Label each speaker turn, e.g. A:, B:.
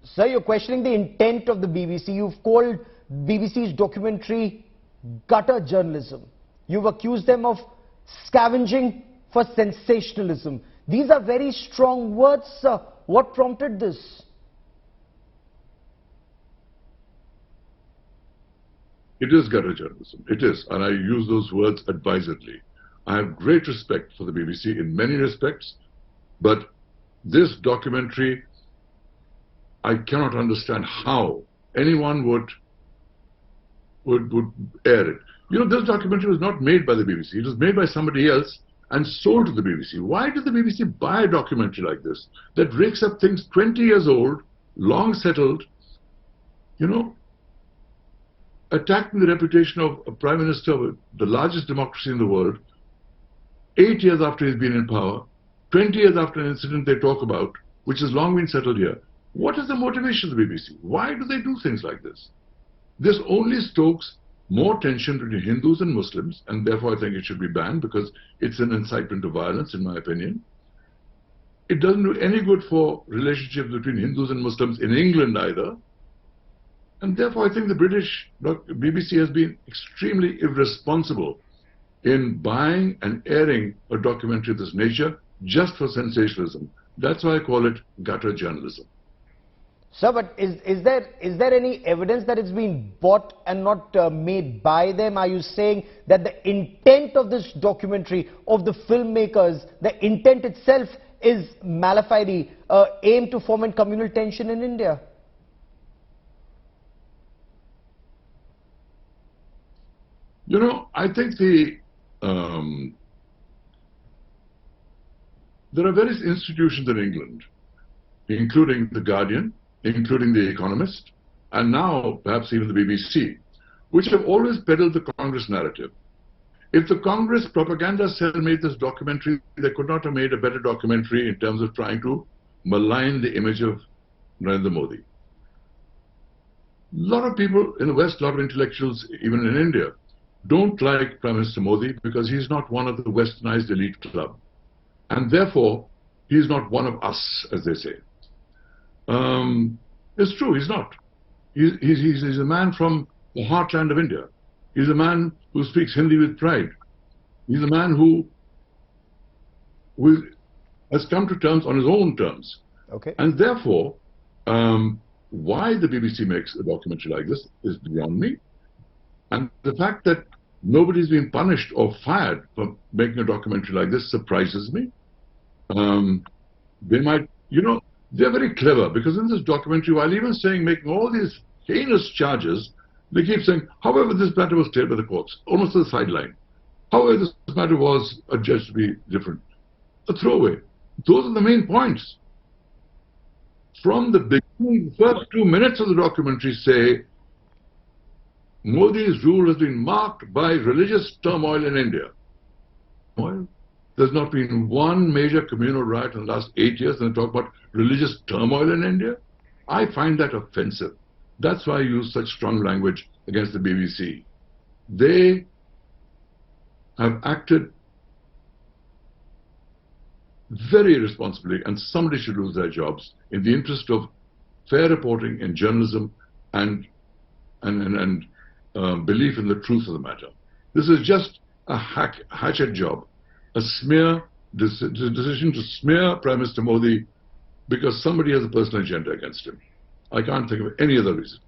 A: Sir, you're questioning the intent of the BBC. You've called BBC's documentary gutter journalism. You've accused them of scavenging for sensationalism. These are very strong words, sir. What prompted this?
B: It is gutter journalism. It is. And I use those words advisedly. I have great respect for the BBC in many respects, but this documentary, I cannot understand how anyone would air it. You know, this documentary was not made by the BBC. It was made by somebody else and sold to the BBC. Why did the BBC buy a documentary like this that rakes up things 20 years old, long settled, you know, attacking the reputation of a Prime Minister of the largest democracy in the world, 8 years after he's been in power, 20 years after an incident they talk about, which has long been settled here? What is the motivation of the BBC? Why do they do things like this? This only stokes more tension between Hindus and Muslims, and therefore I think it should be banned because it's an incitement to violence, in my opinion. It doesn't do any good for relationships between Hindus and Muslims in England either. And therefore I think the British BBC has been extremely irresponsible in buying and airing a documentary of this nature just for sensationalism. That's why I call it gutter journalism.
A: Sir, but is there any evidence that it's been bought and not made by them? Are you saying that the intent of this documentary, of the filmmakers, the intent itself is malafide, aimed to foment communal tension in India?
B: You know, I think there are various institutions in England, including The Guardian, including The Economist, and now perhaps even the BBC, which have always peddled the Congress narrative. If the Congress propaganda cell made this documentary, they could not have made a better documentary in terms of trying to malign the image of Narendra Modi. A lot of people in the West, a lot of intellectuals, even in India, don't like Prime Minister Modi because he's not one of the westernized elite club. And therefore, he's not one of us, as they say. It's true, he's not. He's a man from the heartland of India. He's a man who speaks Hindi with pride. He's a man who has come to terms on his own terms.
A: Okay.
B: And therefore, why the BBC makes a documentary like this is beyond me. And the fact that nobody's been punished or fired for making a documentary like this surprises me. They might, you know, they're very clever because in this documentary, while even making all these heinous charges, they keep saying, however, this matter was cleared by the courts, almost to the sideline. However, this matter was adjudged to be different. A throwaway. Those are the main points. From the beginning, the first 2 minutes of the documentary say, Modi's rule has been marked by religious turmoil in India. Well, there's not been one major communal riot in the last 8 years, and they talk about religious turmoil in India. I find that offensive. That's why I use such strong language against the BBC. They have acted very irresponsibly, and somebody should lose their jobs in the interest of fair reporting in journalism and belief in the truth of the matter. This is just a hatchet job, a smear, decision to smear Prime Minister Modi because somebody has a personal agenda against him. I can't think of any other reason.